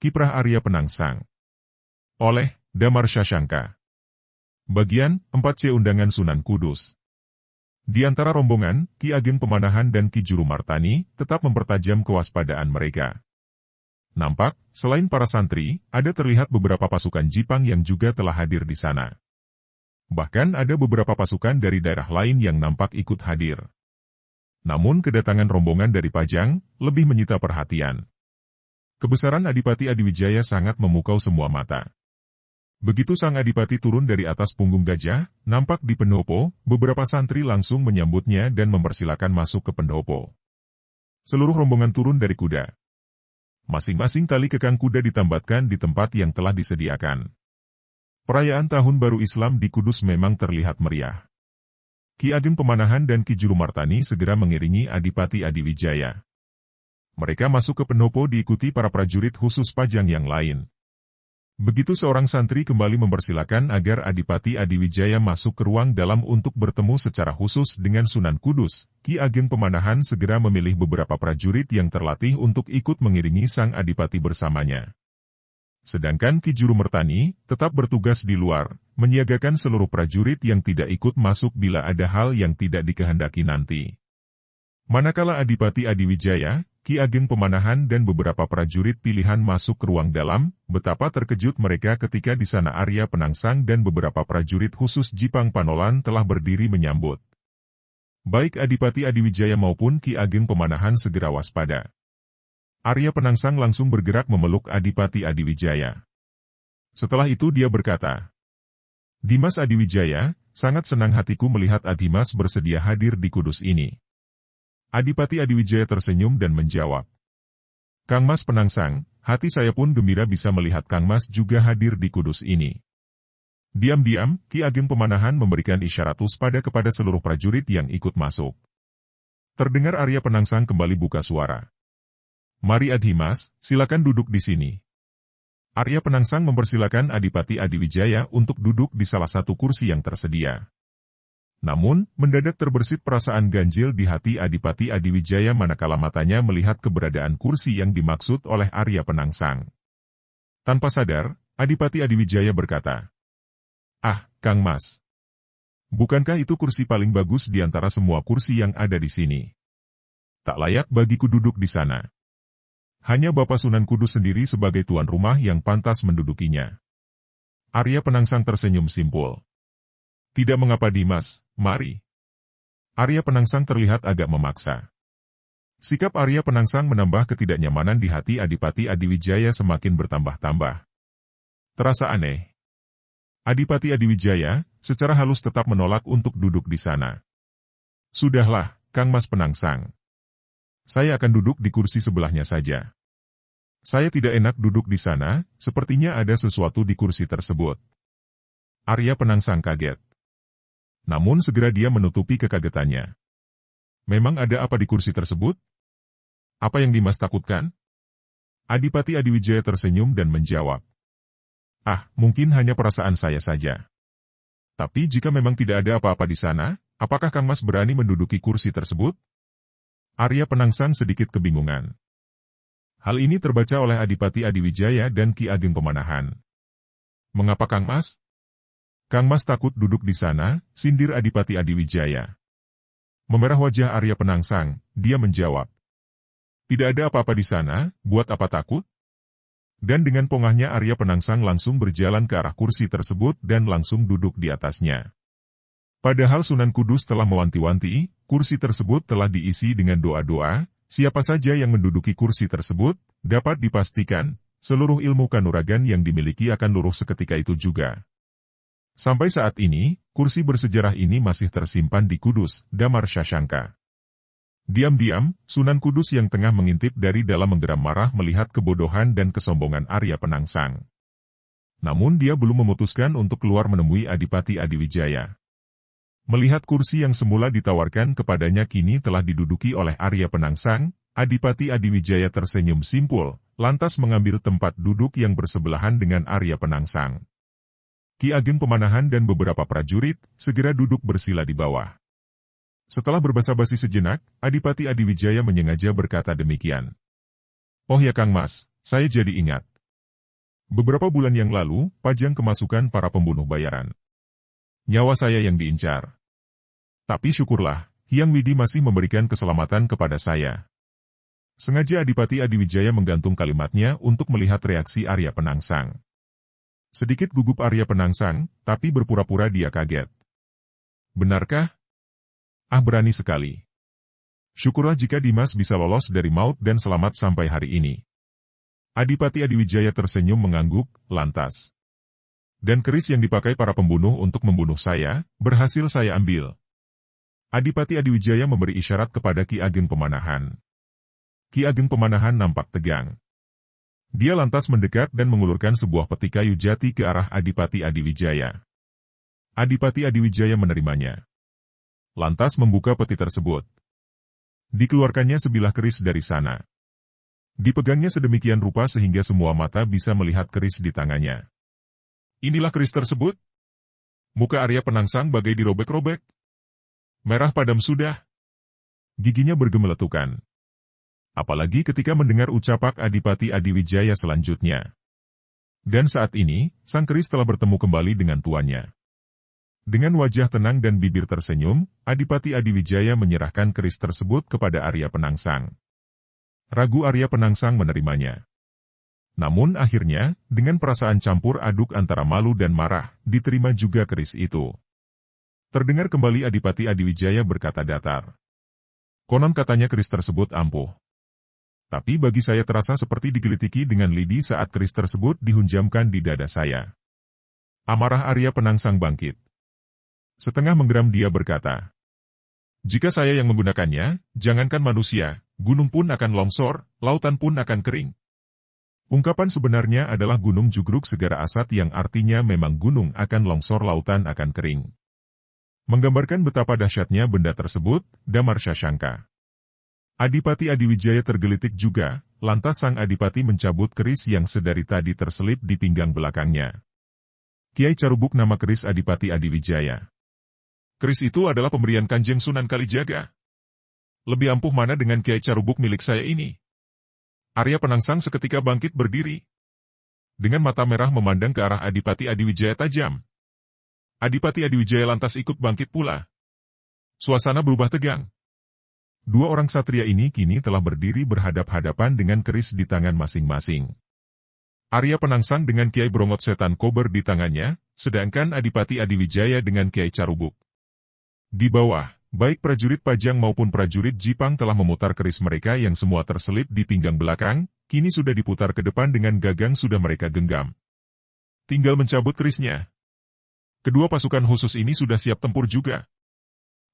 Kiprah Arya Penangsang. Oleh Damar Syasangka. Bagian 4C Undangan Sunan Kudus. Di antara rombongan, Ki Ageng Pemanahan dan Ki Juru Martani tetap mempertajam kewaspadaan mereka. Nampak, selain para santri, ada terlihat beberapa pasukan Jipang yang juga telah hadir di sana. Bahkan ada beberapa pasukan dari daerah lain yang nampak ikut hadir. Namun kedatangan rombongan dari Pajang lebih menyita perhatian. Kebesaran Adipati Adiwijaya sangat memukau semua mata. Begitu sang Adipati turun dari atas punggung gajah, nampak di pendopo, beberapa santri langsung menyambutnya dan mempersilakan masuk ke pendopo. Seluruh rombongan turun dari kuda. Masing-masing tali kekang kuda ditambatkan di tempat yang telah disediakan. Perayaan Tahun Baru Islam di Kudus memang terlihat meriah. Ki Ageng Pemanahan dan Ki Juru Martani segera mengiringi Adipati Adiwijaya. Mereka masuk ke pendopo diikuti para prajurit khusus Pajang yang lain. Begitu seorang santri kembali mempersilakan agar Adipati Adiwijaya masuk ke ruang dalam untuk bertemu secara khusus dengan Sunan Kudus, Ki Ageng Pemanahan segera memilih beberapa prajurit yang terlatih untuk ikut mengiringi sang Adipati bersamanya. Sedangkan Ki Juru Martani tetap bertugas di luar, menyiagakan seluruh prajurit yang tidak ikut masuk bila ada hal yang tidak dikehendaki nanti. Manakala Adipati Adiwijaya, Ki Ageng Pemanahan dan beberapa prajurit pilihan masuk ke ruang dalam, betapa terkejut mereka ketika di sana Arya Penangsang dan beberapa prajurit khusus Jipang Panolan telah berdiri menyambut. Baik Adipati Adiwijaya maupun Ki Ageng Pemanahan segera waspada. Arya Penangsang langsung bergerak memeluk Adipati Adiwijaya. Setelah itu dia berkata, "Dimas Adiwijaya, sangat senang hatiku melihat Adimas bersedia hadir di Kudus ini." Adipati Adiwijaya tersenyum dan menjawab, "Kang Mas Penangsang, hati saya pun gembira bisa melihat Kang Mas juga hadir di Kudus ini." Diam-diam, Ki Ageng Pemanahan memberikan isyarat waspada kepada seluruh prajurit yang ikut masuk. Terdengar Arya Penangsang kembali buka suara. "Mari Adimas, silakan duduk di sini." Arya Penangsang mempersilakan Adipati Adiwijaya untuk duduk di salah satu kursi yang tersedia. Namun, mendadak terbersit perasaan ganjil di hati Adipati Adiwijaya manakala matanya melihat keberadaan kursi yang dimaksud oleh Arya Penangsang. Tanpa sadar, Adipati Adiwijaya berkata, "Ah, Kang Mas. Bukankah itu kursi paling bagus di antara semua kursi yang ada di sini? Tak layak bagiku duduk di sana. Hanya Bapak Sunan Kudus sendiri sebagai tuan rumah yang pantas mendudukinya." Arya Penangsang tersenyum simpul. "Tidak mengapa Dimas, mari." Arya Penangsang terlihat agak memaksa. Sikap Arya Penangsang menambah ketidaknyamanan di hati Adipati Adiwijaya semakin bertambah-tambah. Terasa aneh. Adipati Adiwijaya secara halus tetap menolak untuk duduk di sana. "Sudahlah, Kang Mas Penangsang. Saya akan duduk di kursi sebelahnya saja. Saya tidak enak duduk di sana, sepertinya ada sesuatu di kursi tersebut." Arya Penangsang kaget. Namun segera dia menutupi kekagetannya. "Memang ada apa di kursi tersebut? Apa yang Dimas takutkan?" Adipati Adiwijaya tersenyum dan menjawab, "Ah, mungkin hanya perasaan saya saja. Tapi jika memang tidak ada apa-apa di sana, apakah Kang Mas berani menduduki kursi tersebut?" Arya Penangsang sedikit kebingungan. Hal ini terbaca oleh Adipati Adiwijaya dan Ki Ageng Pemanahan. "Mengapa Kang Mas? Kang Mas takut duduk di sana?" sindir Adipati Adiwijaya. Memerah wajah Arya Penangsang, dia menjawab, "Tidak ada apa-apa di sana, buat apa takut?" Dan dengan pongahnya Arya Penangsang langsung berjalan ke arah kursi tersebut dan langsung duduk di atasnya. Padahal Sunan Kudus telah mewanti-wanti, kursi tersebut telah diisi dengan doa-doa, siapa saja yang menduduki kursi tersebut, dapat dipastikan, seluruh ilmu kanuragan yang dimiliki akan luruh seketika itu juga. Sampai saat ini, kursi bersejarah ini masih tersimpan di Kudus, Damar Syasangka. Diam-diam, Sunan Kudus yang tengah mengintip dari dalam menggeram marah melihat kebodohan dan kesombongan Arya Penangsang. Namun dia belum memutuskan untuk keluar menemui Adipati Adiwijaya. Melihat kursi yang semula ditawarkan kepadanya kini telah diduduki oleh Arya Penangsang, Adipati Adiwijaya tersenyum simpul, lantas mengambil tempat duduk yang bersebelahan dengan Arya Penangsang. Ki Ageng Pemanahan dan beberapa prajurit segera duduk bersila di bawah. Setelah berbasa-basi sejenak, Adipati Adiwijaya menyengaja berkata demikian. "Oh ya Kang Mas, saya jadi ingat. Beberapa bulan yang lalu, Pajang kemasukan para pembunuh bayaran. Nyawa saya yang diincar. Tapi syukurlah, Hyang Widi masih memberikan keselamatan kepada saya. Sengaja Adipati Adiwijaya menggantung kalimatnya untuk melihat reaksi Arya Penangsang. Sedikit gugup Arya Penangsang, tapi berpura-pura dia kaget. Benarkah? Ah, berani sekali. Syukurlah jika Dimas bisa lolos dari maut dan selamat sampai hari ini. Adipati Adiwijaya tersenyum mengangguk, lantas. Dan keris yang dipakai para pembunuh untuk membunuh saya, berhasil saya ambil. Adipati Adiwijaya memberi isyarat kepada Ki Ageng Pemanahan. Ki Ageng Pemanahan nampak tegang. Dia lantas mendekat dan mengulurkan sebuah peti kayu jati ke arah Adipati Adiwijaya. Adipati Adiwijaya menerimanya. Lantas membuka peti tersebut. Dikeluarkannya sebilah keris dari sana. Dipegangnya sedemikian rupa sehingga semua mata bisa melihat keris di tangannya. Inilah keris tersebut? Muka Arya Penangsang bagai dirobek-robek. Merah padam sudah. Giginya bergemeletukan. Apalagi ketika mendengar ucapan Adipati Adiwijaya selanjutnya. Dan saat ini, sang keris telah bertemu kembali dengan tuannya. Dengan wajah tenang dan bibir tersenyum, Adipati Adiwijaya menyerahkan keris tersebut kepada Arya Penangsang. Ragu Arya Penangsang menerimanya. Namun akhirnya, dengan perasaan campur aduk antara malu dan marah, diterima juga keris itu. Terdengar kembali Adipati Adiwijaya berkata datar. Konon katanya keris tersebut ampuh. Tapi bagi saya terasa seperti digelitiki dengan lidi saat keris tersebut dihunjamkan di dada saya. Amarah Arya Penangsang bangkit. Setengah menggeram dia berkata, jika saya yang menggunakannya, jangankan manusia, gunung pun akan longsor, lautan pun akan kering. Ungkapan sebenarnya adalah Gunung Jugruk Segara Asat yang artinya memang gunung akan longsor, lautan akan kering. Menggambarkan betapa dahsyatnya benda tersebut, Damar Shashanka. Adipati Adiwijaya tergelitik juga, lantas sang Adipati mencabut keris yang sedari tadi terselip di pinggang belakangnya. Kiai Carubuk nama keris Adipati Adiwijaya. Keris itu adalah pemberian Kanjeng Sunan Kalijaga. Lebih ampuh mana dengan Kiai Carubuk milik saya ini? Arya Penangsang seketika bangkit berdiri. Dengan mata merah memandang ke arah Adipati Adiwijaya tajam. Adipati Adiwijaya lantas ikut bangkit pula. Suasana berubah tegang. Dua orang satria ini kini telah berdiri berhadap-hadapan dengan keris di tangan masing-masing. Arya Penangsang dengan Kiai Brongot Setan Kober di tangannya, sedangkan Adipati Adiwijaya dengan Kiai Carubuk. Di bawah, baik prajurit Pajang maupun prajurit Jipang telah memutar keris mereka yang semua terselip di pinggang belakang, kini sudah diputar ke depan dengan gagang sudah mereka genggam. Tinggal mencabut kerisnya. Kedua pasukan khusus ini sudah siap tempur juga.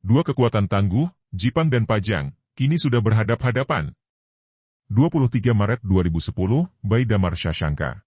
Dua kekuatan tangguh, Jipang dan Pajang, kini sudah berhadap-hadapan. 23 Maret 2010, by Damar Shashanka.